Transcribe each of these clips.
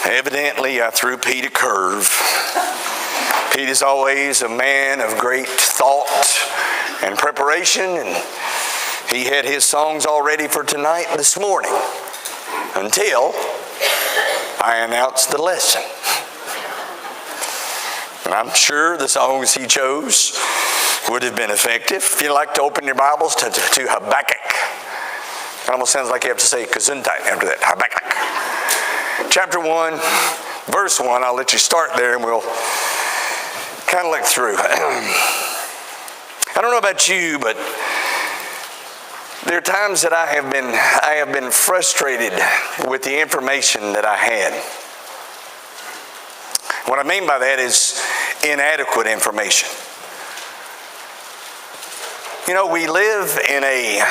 Evidently, I threw Pete a curve. Pete is always a man of great thought and preparation, and he had his songs all ready for tonight this morning until I announced the lesson. And I'm sure the songs he chose would have been effective. If you'd like to open your Bibles to Habakkuk. It almost sounds like you have to say Gesundheit after that. Habakkuk. Chapter 1, verse 1. I'll let you start there and we'll kind of look through. I don't know about you, but there are times that I have been frustrated with the information that I had. What I mean by that is inadequate information. You know, we live in an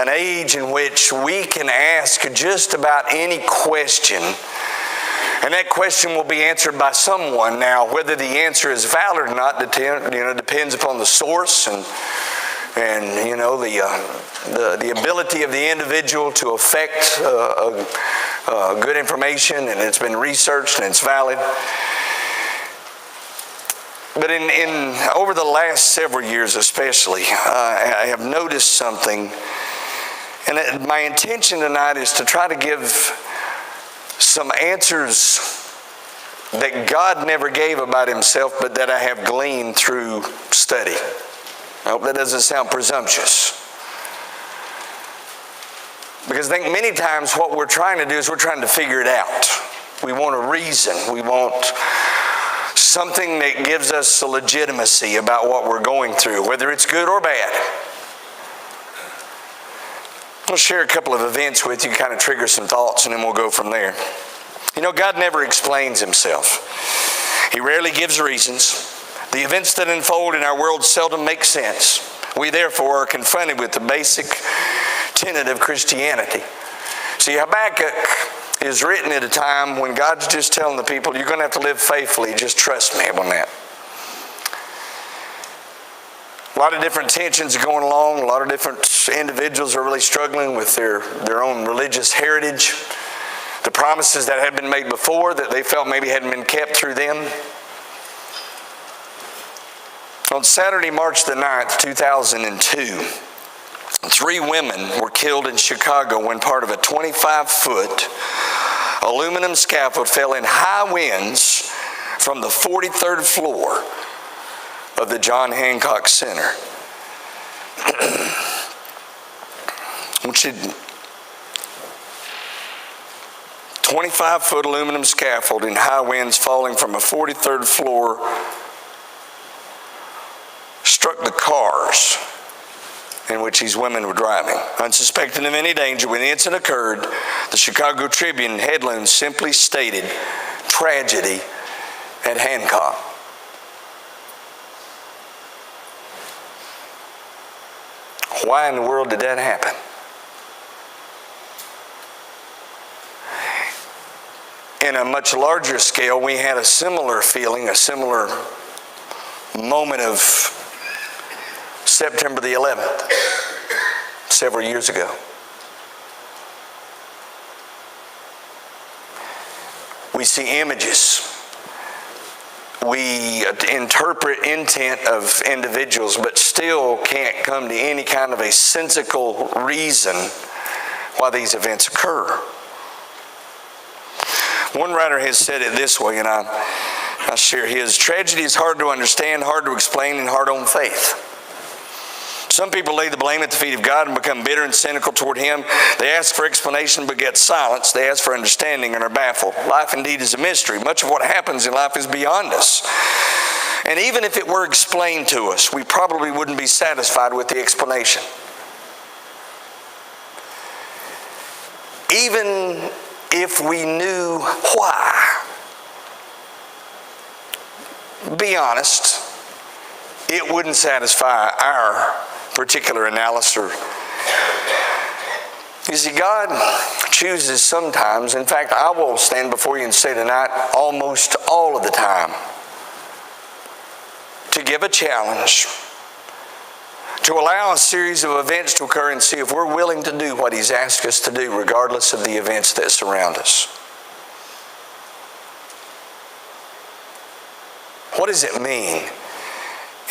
age in which we can ask just about any question, and that question will be answered by someone. Now, whether the answer is valid or not depends upon the source and the ability of the individual to affect good information, and it's been researched and it's valid. But in over the last several years especially, I have noticed something, and my intention tonight is to try to give some answers that God never gave about himself, but that I have gleaned through study. I hope that doesn't sound presumptuous. Because I think many times what we're trying to do is we're trying to figure it out. We want a reason. We want something that gives us a legitimacy about what we're going through, whether it's good or bad. I'll share a couple of events with you, kind of trigger some thoughts, and then we'll go from there. You know, God never explains himself. He rarely gives reasons. The events that unfold in our world seldom make sense. We therefore are confronted with the basic tenet of Christianity. See, Habakkuk is written at a time when God's just telling the people, you're going to have to live faithfully, just trust me on that. A lot of different tensions are going along. A lot of different individuals are really struggling with their own religious heritage. The promises that had been made before that they felt maybe hadn't been kept through them. On Saturday, March the 9th, 2002, 3 women were killed in Chicago when part of a 25-foot aluminum scaffold fell in high winds from the 43rd floor of the John Hancock Center. 25-foot aluminum scaffold in high winds falling from a 43rd floor struck the cars in which these women were driving. Unsuspecting of any danger, when the incident occurred, the Chicago Tribune headline simply stated, "Tragedy at Hancock." Why in the world did that happen? In a much larger scale, we had a similar feeling, a similar moment of September the 11th, several years ago. We see images. We interpret intent of individuals, but still can't come to any kind of a sensical reason why these events occur. One writer has said it this way, and I share his. Tragedy is hard to understand, hard to explain, and hard on faith. Some people lay the blame at the feet of God and become bitter and cynical toward him. They ask for explanation but get silence. They ask for understanding and are baffled. Life indeed is a mystery. Much of what happens in life is beyond us. And even if it were explained to us, we probably wouldn't be satisfied with the explanation. Even if we knew why. Be honest, it wouldn't satisfy our particular analysis. You see, God chooses sometimes, in fact, I will stand before you and say tonight, almost all of the time, to give a challenge, to allow a series of events to occur and see if we're willing to do what he's asked us to do, regardless of the events that surround us. What does it mean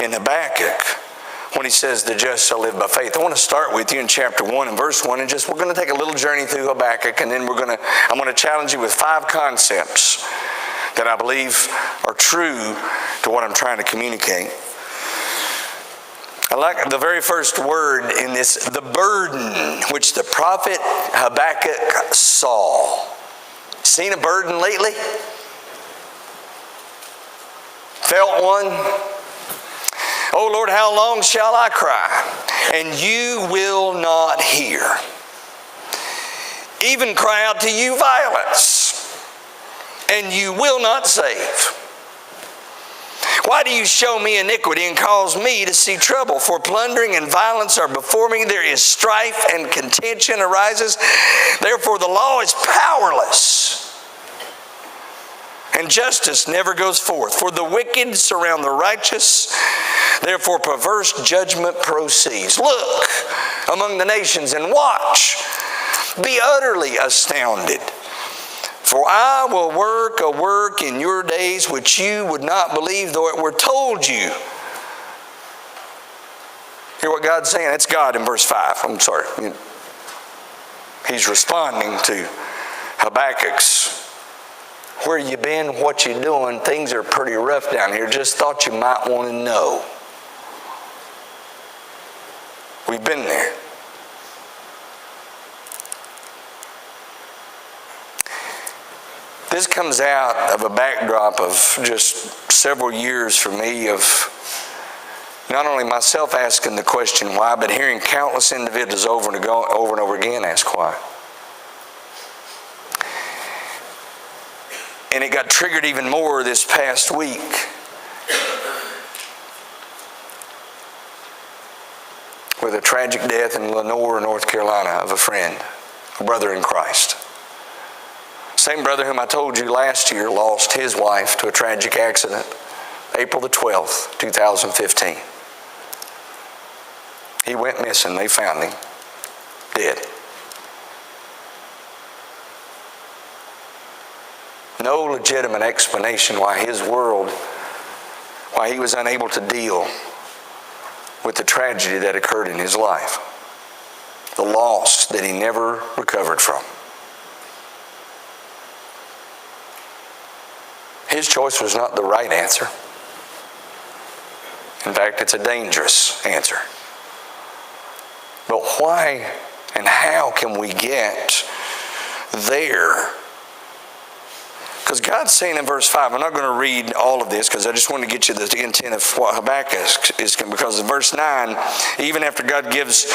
in Habakkuk when he says the just shall live by faith? I want to start with you in chapter 1 and verse 1, and we're going to take a little journey through Habakkuk, and then I'm going to challenge you with 5 concepts that I believe are true to what I'm trying to communicate. I like the very first word in this, the burden which the prophet Habakkuk saw. Seen a burden lately? Felt one? Oh Lord, how long shall I cry, and you will not hear? Even cry out to you violence, and you will not save. Why do you show me iniquity and cause me to see trouble? For plundering and violence are before me. There is strife and contention arises. Therefore the law is powerless, and justice never goes forth. For the wicked surround the righteous. Therefore perverse judgment proceeds. Look among the nations and watch. Be utterly astounded. For I will work a work in your days which you would not believe, though it were told you. Hear what God's saying? That's God in verse 5. I'm sorry. He's responding to Habakkuk's, where you been, what you doing, things are pretty rough down here. Just thought you might want to know. We've been there. This comes out of a backdrop of just several years for me of not only myself asking the question why, but hearing countless individuals over and over again ask why. And it got triggered even more this past week. With a tragic death in Lenore, North Carolina, of a friend, a brother in Christ. Same brother whom I told you last year lost his wife to a tragic accident, April the 12th, 2015. He went missing. They found him dead. No legitimate explanation why he was unable to deal with the tragedy that occurred in his life. The loss that he never recovered from. His choice was not the right answer. In fact, it's a dangerous answer. But why and how can we get there? Because God's saying in verse 5, I'm not going to read all of this because I just want to get you the intent of what Habakkuk is, because in verse 9, even after God gives,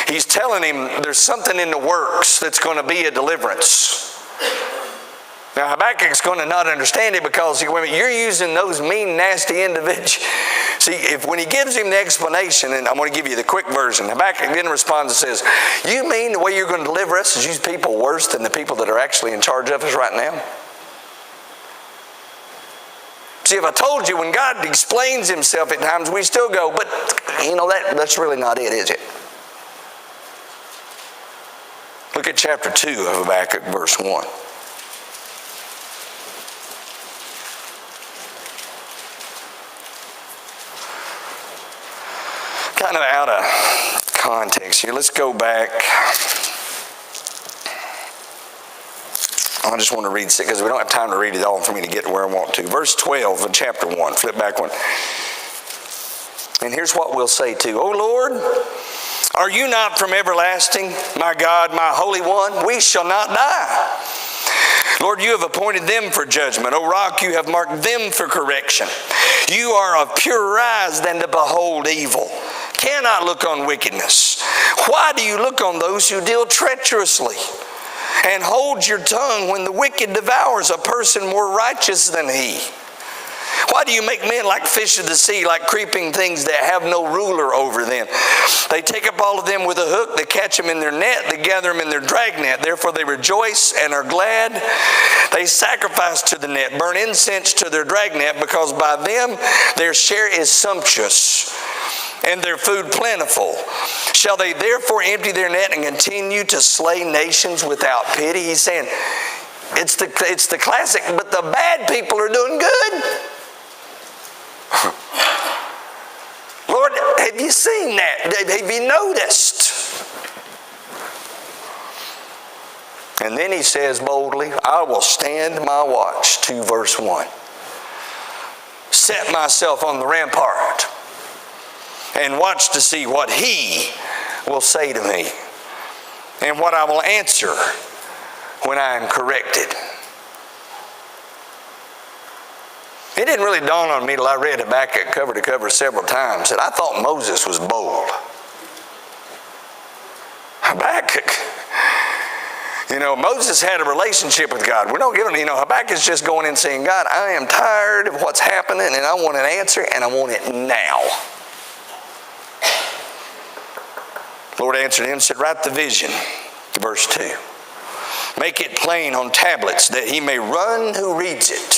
he's telling him there's something in the works that's going to be a deliverance. Now Habakkuk's going to not understand it because you're using those mean, nasty individuals. See, when he gives him the explanation, and I'm going to give you the quick version, Habakkuk then responds and says, you mean the way you're going to deliver us is use people worse than the people that are actually in charge of us right now? See, if I told you when God explains himself at times, we still go, but that's really not it, is it? Look at chapter 2 of Habakkuk, verse 1. Kind of out of context here. Let's go back. I just want to read it because we don't have time to read it all for me to get to where I want to. Verse 12 of chapter 1. Flip back one. And here's what we'll say too. O Lord, are you not from everlasting? My God, my Holy One, we shall not die. Lord, you have appointed them for judgment. O rock, you have marked them for correction. You are of purer eyes than to behold evil. Cannot look on wickedness. Why do you look on those who deal treacherously? And hold your tongue when the wicked devours a person more righteous than he? Why do you make men like fish of the sea, like creeping things that have no ruler over them? They take up all of them with a hook, they catch them in their net, they gather them in their dragnet. Therefore they rejoice and are glad. They sacrifice to the net, burn incense to their dragnet, because by them their share is sumptuous, and their food plentiful. Shall they therefore empty their net and continue to slay nations without pity? He's saying, it's the classic, but the bad people are doing good. Have you seen that? Have you noticed? And then he says boldly, I will stand my watch, 2 verse 1. Set myself on the rampart and watch to see what he will say to me and what I will answer when I am corrected. It didn't really dawn on me till I read Habakkuk cover to cover several times that I thought Moses was bold. Habakkuk. Moses had a relationship with God. We don't give him, Habakkuk's just going in saying, God, I am tired of what's happening and I want an answer and I want it now. The Lord answered him and said, write the vision, verse 2. Make it plain on tablets that he may run who reads it.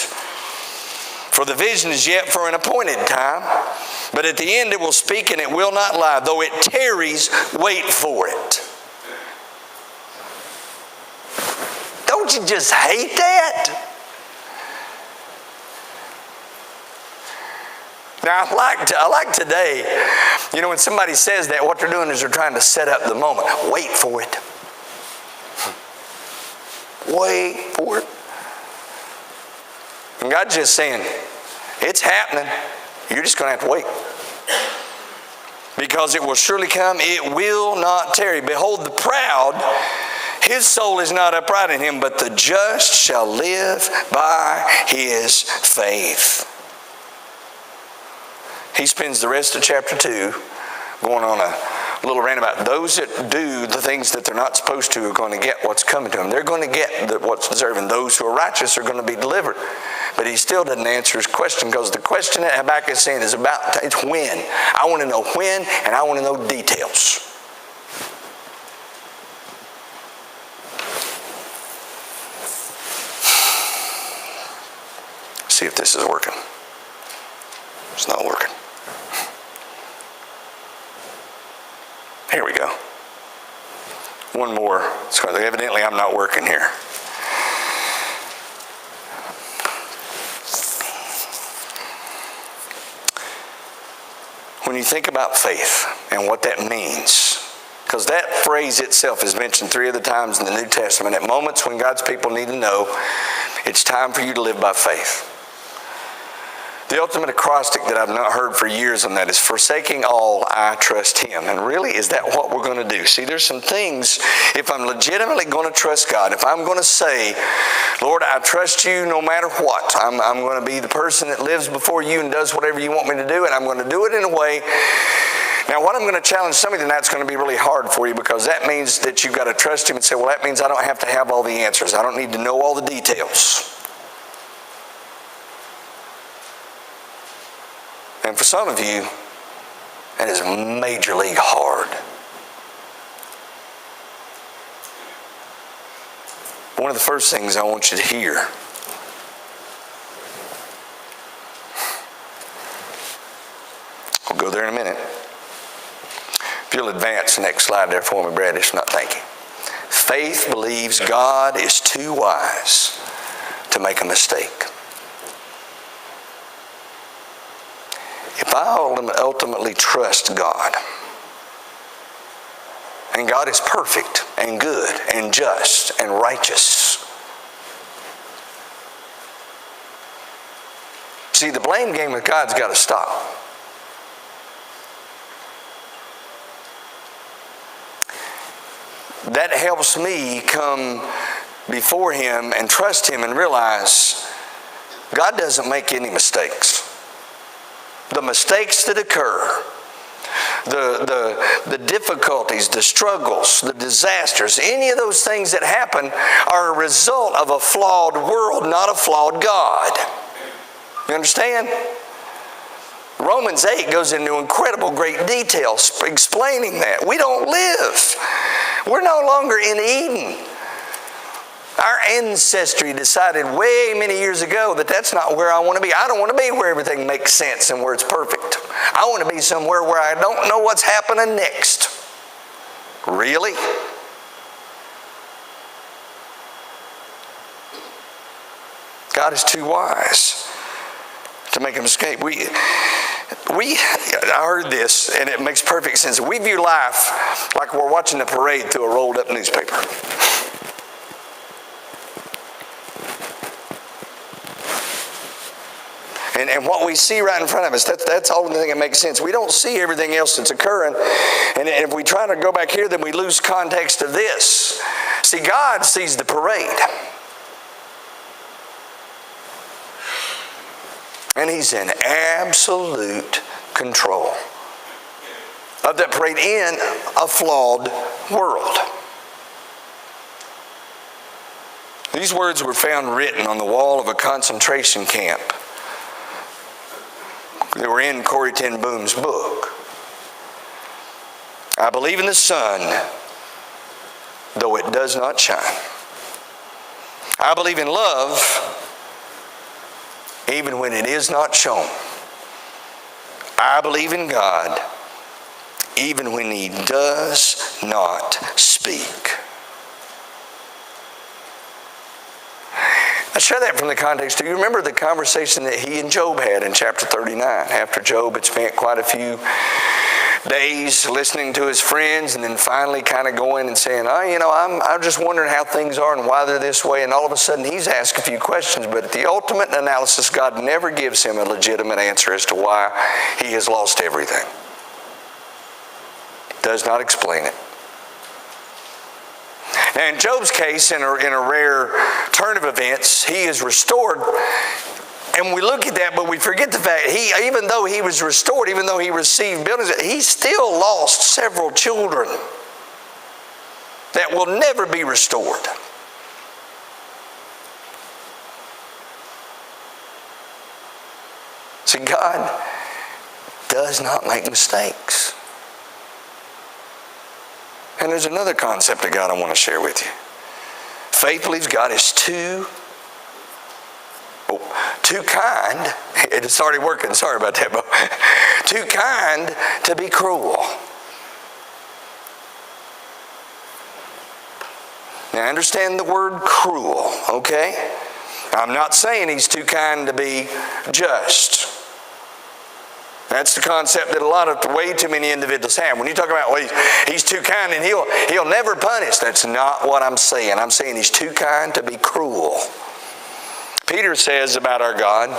For the vision is yet for an appointed time, but at the end it will speak and it will not lie. Though it tarries, wait for it. Don't you just hate that? Now, I like today, when somebody says that, what they're doing is they're trying to set up the moment. Wait for it. Wait for it. And God's just saying, it's happening. You're just going to have to wait. Because it will surely come. It will not tarry. Behold, the proud, his soul is not upright in him, but the just shall live by his faith. He spends the rest of chapter 2 going on a little rant about those that do the things that they're not supposed to are going to get what's coming to them. They're going to get what's deserved, and those who are righteous are going to be delivered. But he still doesn't answer his question, because the question that Habakkuk is saying is about, it's when. I want to know when, and I want to know details. See if this is working. It's not working. Here we go. One more. So evidently I'm not working here. When you think about faith and what that means, because that phrase itself is mentioned 3 other times in the New Testament, at moments when God's people need to know it's time for you to live by faith. The ultimate acrostic that I've not heard for years on that is, forsaking all, I trust him. And really, is that what we're going to do? See, there's some things, if I'm legitimately going to trust God, if I'm going to say, Lord, I trust you no matter what. I'm going to be the person that lives before you and does whatever you want me to do, and I'm going to do it in a way. Now, what I'm going to challenge some of you, that's going to be really hard for you, because that means that you've got to trust him and say, well, that means I don't have to have all the answers. I don't need to know all the details. And for some of you, that is major league hard. One of the first things I want you to hear, I'll go there in a minute. If you'll advance the next slide there for me, Brad, if not, thank you. Faith believes God is too wise to make a mistake. If I ultimately trust God, and God is perfect and good and just and righteous. See, the blame game with God's got to stop. That helps me come before him and trust him and realize God doesn't make any mistakes. The mistakes that occur, the difficulties, the struggles, the disasters, any of those things that happen are a result of a flawed world, not a flawed God. You understand? Romans 8 goes into incredible great details explaining that. We don't live. We're no longer in Eden. Our ancestry decided way many years ago that that's not where I want to be. I don't want to be where everything makes sense and where it's perfect. I want to be somewhere where I don't know what's happening next. Really? God is too wise to make a mistake. I heard this, and it makes perfect sense. We view life like we're watching a parade through a rolled up newspaper. And what we see right in front of us, that's the only thing that makes sense. We don't see everything else that's occurring. And if we try to go back here, then we lose context of this. See, God sees the parade. And He's in absolute control of that parade in a flawed world. These words were found written on the wall of a concentration camp. They were in Corrie ten Boom's book. I believe in the sun, though it does not shine. I believe in love, even when it is not shown. I believe in God, even when He does not speak. I share that from the context. Do you remember the conversation that he and Job had in chapter 39? After Job had spent quite a few days listening to his friends and then finally kind of going and saying, I'm just wondering how things are and why they're this way. And all of a sudden he's asked a few questions. But at the ultimate analysis, God never gives him a legitimate answer as to why he has lost everything. Does not explain it. Now in Job's case, in a rare turn of events, he is restored. And we look at that, but we forget the fact, even though he was restored, even though he received buildings, he still lost several children that will never be restored. See, God does not make mistakes. And there's another concept of God I want to share with you. Faith believes God is too kind. It's already working. Sorry about that, but too kind to be cruel. Now, I understand the word cruel, okay? I'm not saying He's too kind to be just. That's the concept that way too many individuals have. When you talk about, he's too kind and he'll never punish, that's not what I'm saying. I'm saying He's too kind to be cruel. Peter says about our God,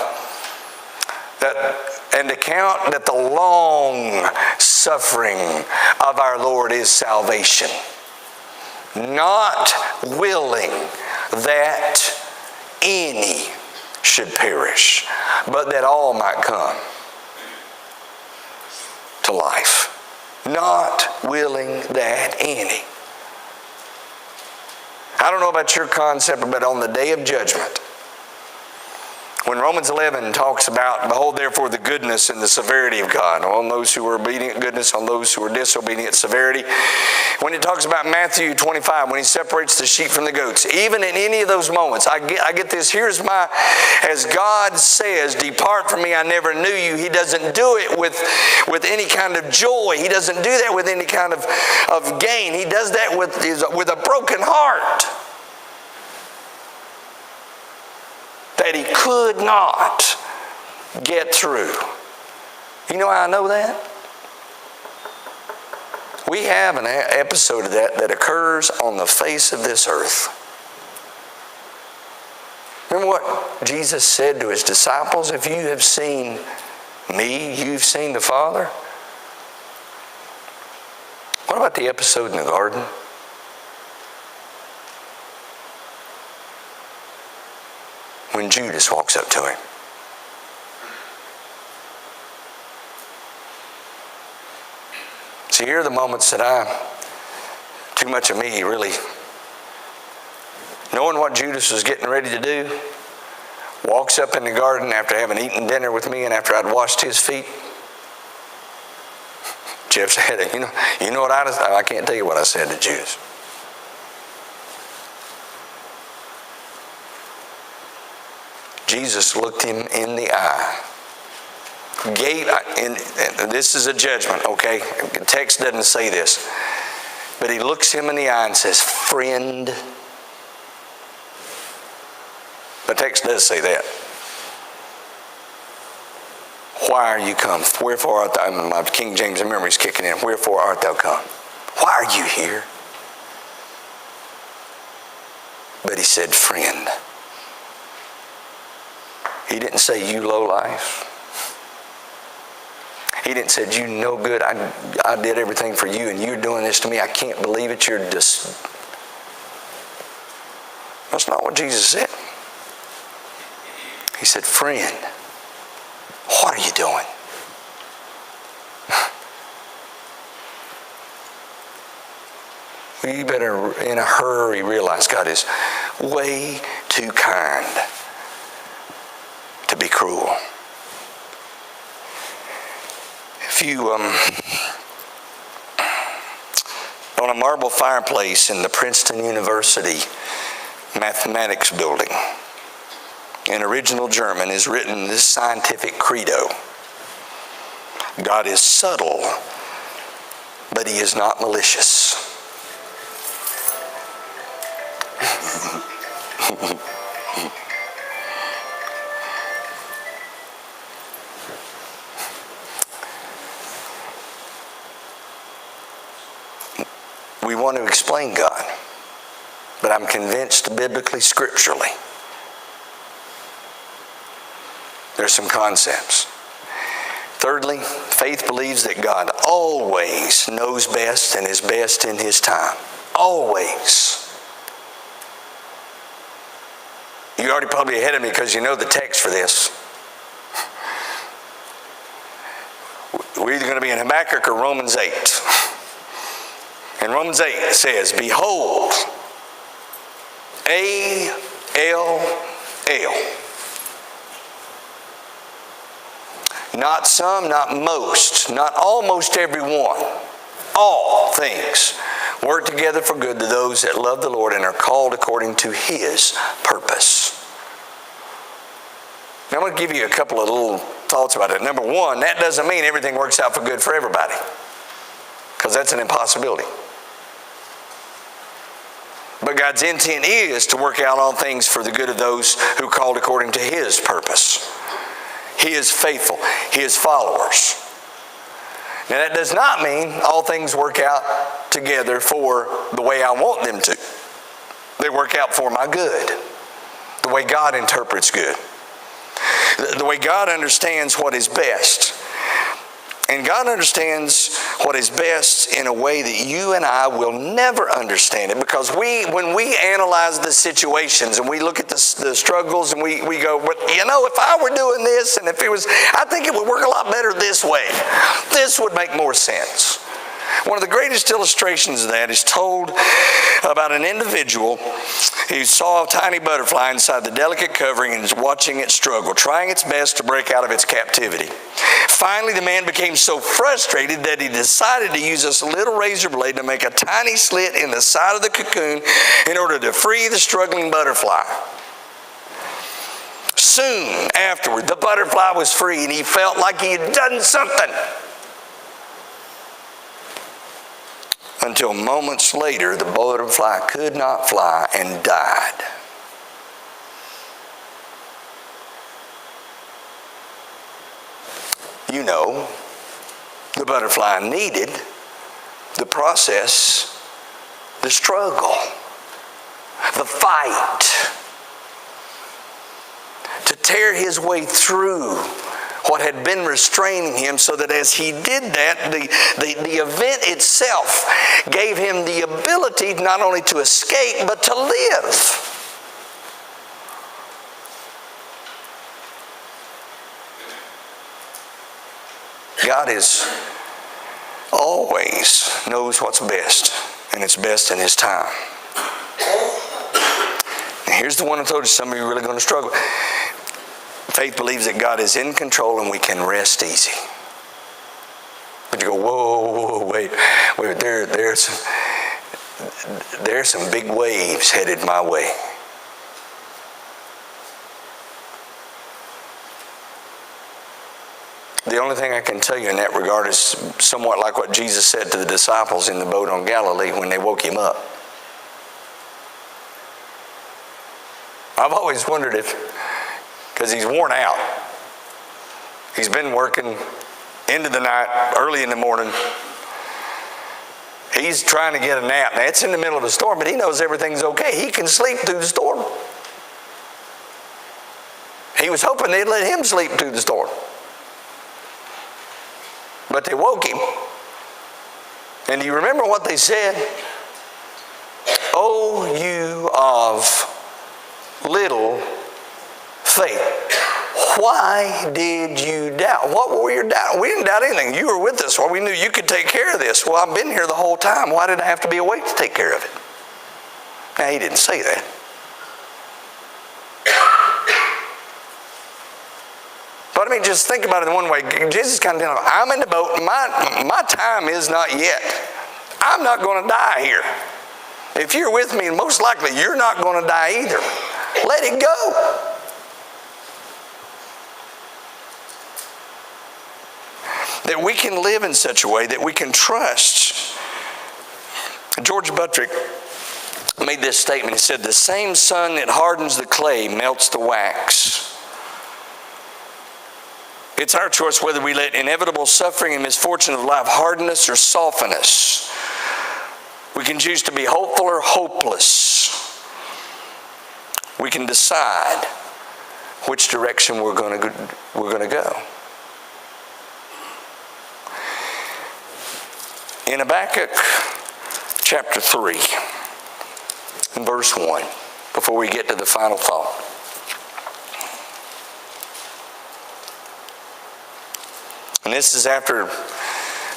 and to count that the long suffering of our Lord is salvation, not willing that any should perish, but that all might come to life. Not willing that any. I don't know about your concept, but on the day of judgment, when Romans 11 talks about, behold therefore the goodness and the severity of God, on those who are obedient goodness, on those who are disobedient severity. When it talks about Matthew 25, when He separates the sheep from the goats, even in any of those moments, I get this, as God says, depart from me, I never knew you. He doesn't do it with any kind of joy. He doesn't do that with any kind of gain. He does that with a broken heart. That he could not get through. You know how I know that? We have an episode of that occurs on the face of this earth. Remember what Jesus said to His disciples? If you have seen me, you've seen the Father. What about the episode in the garden? When Judas walks up to Him. See, here are the moments that too much of me really, knowing what Judas was getting ready to do, walks up in the garden after having eaten dinner with me and after I'd washed his feet. Jeff said, you know what I can't tell you what I said to Judas. Jesus looked him in the eye. And this is a judgment, okay? The text doesn't say this. But He looks him in the eye and says, friend. The text does say that. Why are you come? Wherefore art thou? My King James memory is kicking in. Wherefore art thou come? Why are you here? But he said, friend. He didn't say, you low life. He didn't say, you no good. I did everything for you and you're doing this to me. I can't believe it. You're just... That's not what Jesus said. He said, friend, what are you doing? You better, in a hurry, realize God is way too kind to be cruel. If you, on a marble fireplace in the Princeton University mathematics building, in original German is written this scientific credo. God is subtle, but he is not malicious. We want to explain God, but I'm convinced biblically, scripturally, there's some concepts. Thirdly, faith believes that God always knows best and is best in his time. Always. You're already probably ahead of me because you know the text for this. We're either going to be in Habakkuk or Romans 8. And Romans 8 says, behold, A-L-L. Not some, not most, not almost everyone. All things work together for good to those that love the Lord and are called according to his purpose. Now I'm going to give you a couple of little thoughts about it. Number one, that doesn't mean everything works out for good for everybody, because that's an impossibility. But God's intent is to work out all things for the good of those who are called according to his purpose. He is faithful. His followers. Now that does not mean all things work out together for the way I want them to. They work out for my good. The way God interprets good. The way God understands what is best. And God understands what is best in a way that you and I will never understand it, because when we analyze the situations and we look at the struggles and we go, well, you know, if I were doing this and if it was, I think it would work a lot better this way. This would make more sense. One of the greatest illustrations of that is told about an individual who saw a tiny butterfly inside the delicate covering and is watching it struggle, trying its best to break out of its captivity. Finally, the man became so frustrated that he decided to use this little razor blade to make a tiny slit in the side of the cocoon in order to free the struggling butterfly. Soon afterward, the butterfly was free and he felt like he had done something. Until moments later, the butterfly could not fly and died. You know, the butterfly needed the process, the struggle, the fight, to tear his way through what had been restraining him, so that as he did that, the event itself gave him the ability not only to escape, but to live. God is always knows what's best, and it's best in his time. Now here's the one I told you some of you are really going to struggle. Faith believes that God is in control and we can rest easy. But you go, whoa, wait, there's some big waves headed my way. The only thing I can tell you in that regard is somewhat like what Jesus said to the disciples in the boat on Galilee when they woke him up. I've always wondered if, because he's worn out, He's been working into the night, early in the morning. He's trying to get a nap. Now, it's in the middle of a storm, but he knows everything's okay. He can sleep through the storm. He was hoping they'd let him sleep through the storm. But they woke him. And do you remember what they said? "Oh, you of little faith, why did you doubt?" What were your doubts? We didn't doubt anything. You were with us. Well, we knew you could take care of this. Well, I've been here the whole time. Why did I have to be awake to take care of it? Now, he didn't say that. But I mean, just think about it in one way. Jesus is kind of telling him, I'm in the boat. My time is not yet. I'm not going to die here. If you're with me, most likely you're not going to die either. Let it go. That we can live in such a way that we can trust. George Buttrick made this statement. He said, "The same sun that hardens the clay melts the wax." It's our choice whether we let inevitable suffering and misfortune of life harden us or soften us. We can choose to be hopeful or hopeless. We can decide which direction we're going to go. In Habakkuk chapter 3, and verse 1, before we get to the final thought. And this is after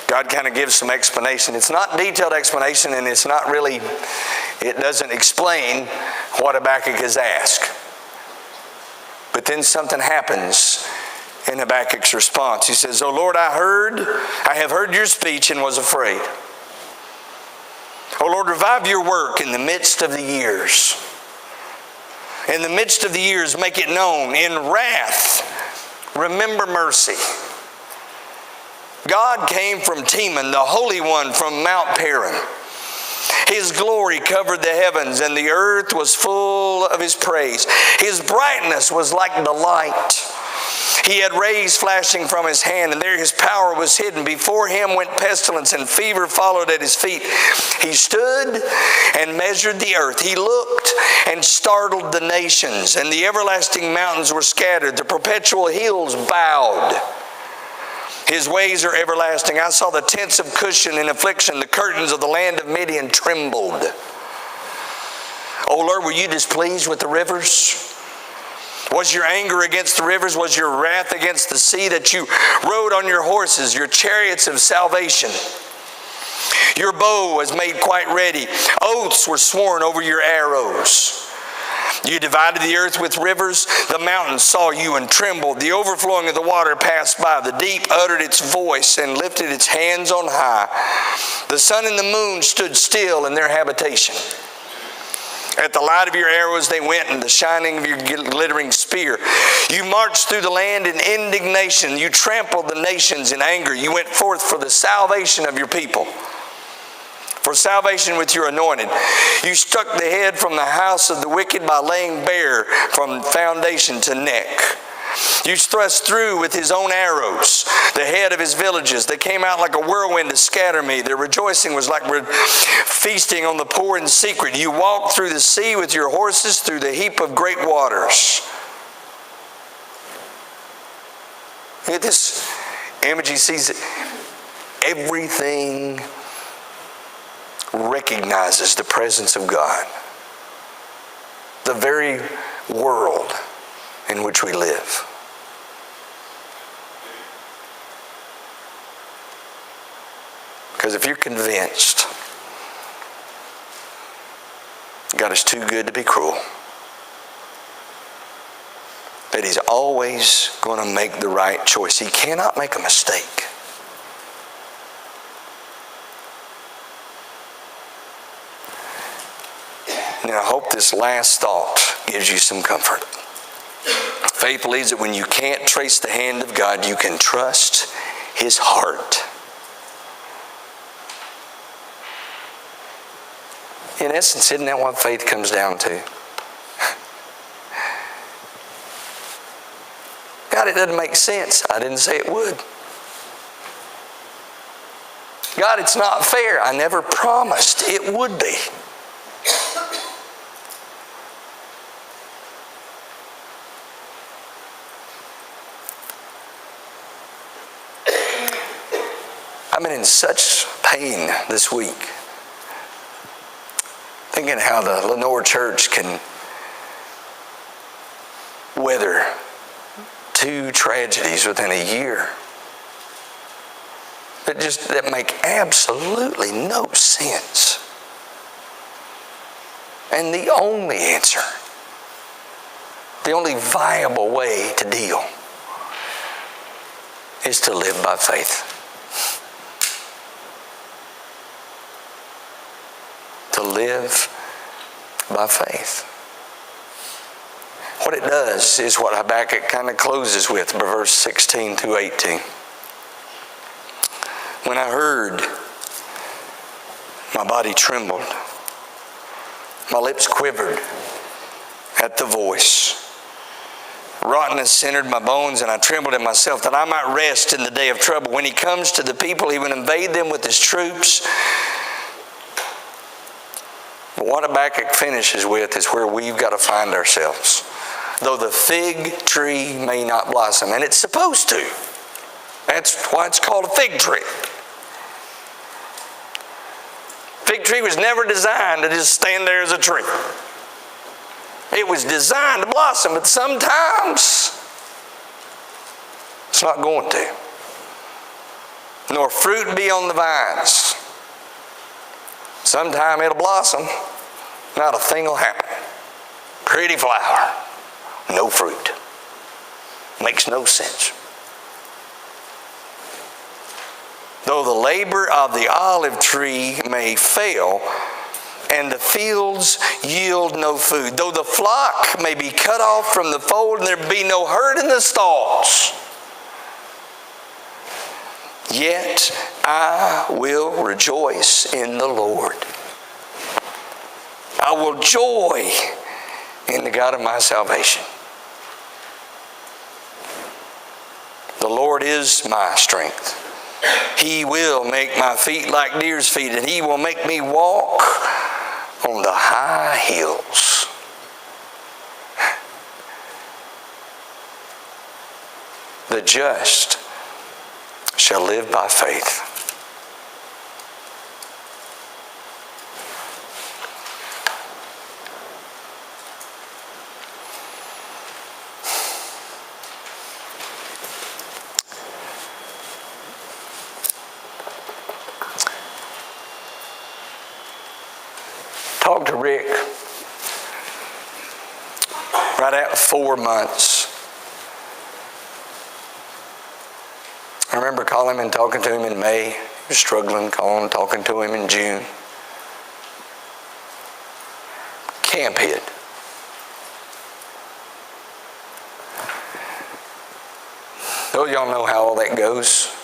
God kind of gives some explanation. It's not detailed explanation, and it's not really, it doesn't explain what Habakkuk has asked. But then something happens in Habakkuk's response. He says, "O Lord, I have heard your speech and was afraid. O Lord, revive your work in the midst of the years. In the midst of the years, make it known. In wrath, remember mercy." God came from Teman, the Holy One from Mount Paran. His glory covered the heavens, and the earth was full of His praise. His brightness was like the light. He had rays flashing from His hand, and there His power was hidden. Before Him went pestilence, and fever followed at His feet. He stood and measured the earth. He looked and startled the nations, and the everlasting mountains were scattered. The perpetual hills bowed. His ways are everlasting. I saw the tents of Cushan in affliction. The curtains of the land of Midian trembled. O Lord, were you displeased with the rivers? Was your anger against the rivers? Was your wrath against the sea, that you rode on your horses, your chariots of salvation? Your bow was made quite ready. Oaths were sworn over your arrows. You divided the earth with rivers. The mountains saw you and trembled. The overflowing of the water passed by. The deep uttered its voice and lifted its hands on high. The sun and the moon stood still in their habitation. At the light of your arrows they went, and the shining of your glittering spear. You marched through the land in indignation. You trampled the nations in anger. You went forth for the salvation of your people, for salvation with your anointed. You struck the head from the house of the wicked by laying bare from foundation to neck. You thrust through with His own arrows the head of His villages. They came out like a whirlwind to scatter me. Their rejoicing was like feasting on the poor in secret. You walked through the sea with your horses, through the heap of great waters. Look at this image. He sees it. Everything recognizes the presence of God. The very world in which we live. Because if you're convinced God is too good to be cruel, that He's always going to make the right choice, He cannot make a mistake. And I hope this last thought gives you some comfort. Faith believes that when you can't trace the hand of God, you can trust His heart. In essence, isn't that what faith comes down to? God, it doesn't make sense. I didn't say it would. God, it's not fair. I never promised it would be. I've been in such pain this week, thinking how the Lenore Church can weather 2 tragedies within a year that make absolutely no sense. And the only answer, the only viable way to deal is to live by faith. To live by faith. What it does is what Habakkuk kind of closes with, verse 16 through 18. When I heard, my body trembled. My lips quivered at the voice. Rottenness entered my bones, and I trembled in myself that I might rest in the day of trouble. When he comes to the people, he will invade them with his troops. But what Habakkuk finishes with is where we've got to find ourselves. Though the fig tree may not blossom, and it's supposed to. That's why it's called a fig tree. Fig tree was never designed to just stand there as a tree. It was designed to blossom, but sometimes it's not going to. Nor fruit be on the vines. Sometime it'll blossom, not a thing will happen. Pretty flower, no fruit. Makes no sense. Though the labor of the olive tree may fail, and the fields yield no food, though the flock may be cut off from the fold, and there be no herd in the stalls, yet I will rejoice in the Lord. I will joy in the God of my salvation. The Lord is my strength. He will make my feet like deer's feet, and he will make me walk on the high hills. The just shall live by faith. Talked to Rick right at 4 months. I remember calling him and talking to him in May. He was struggling, calling, talking to him in June. Camp hit. Don't y'all know how all that goes?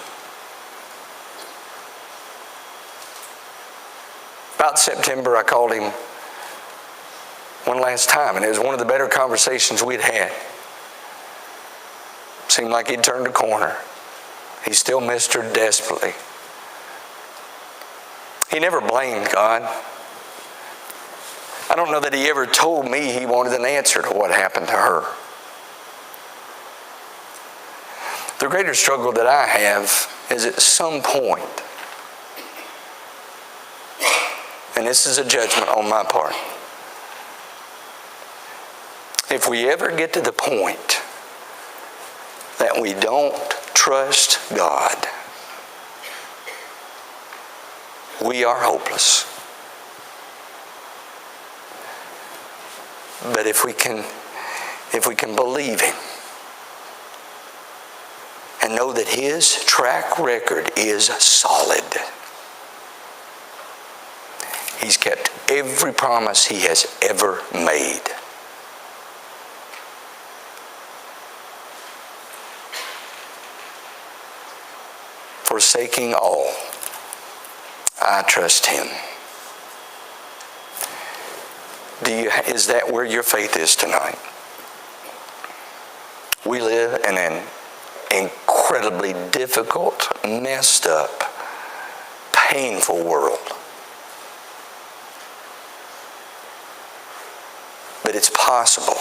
About September, I called him one last time, and it was one of the better conversations we'd had. Seemed like he'd turned a corner. He still missed her desperately. He never blamed God. I don't know that he ever told me he wanted an answer to what happened to her. The greater struggle that I have is at some point, and this is a judgment on my part, if we ever get to the point that we don't trust God, we are hopeless. But if we can believe him and know that his track record is solid, he's kept every promise he has ever made. Forsaking all, I trust him. Is that where your faith is tonight? We live in an incredibly difficult, messed up, painful world. But it's possible.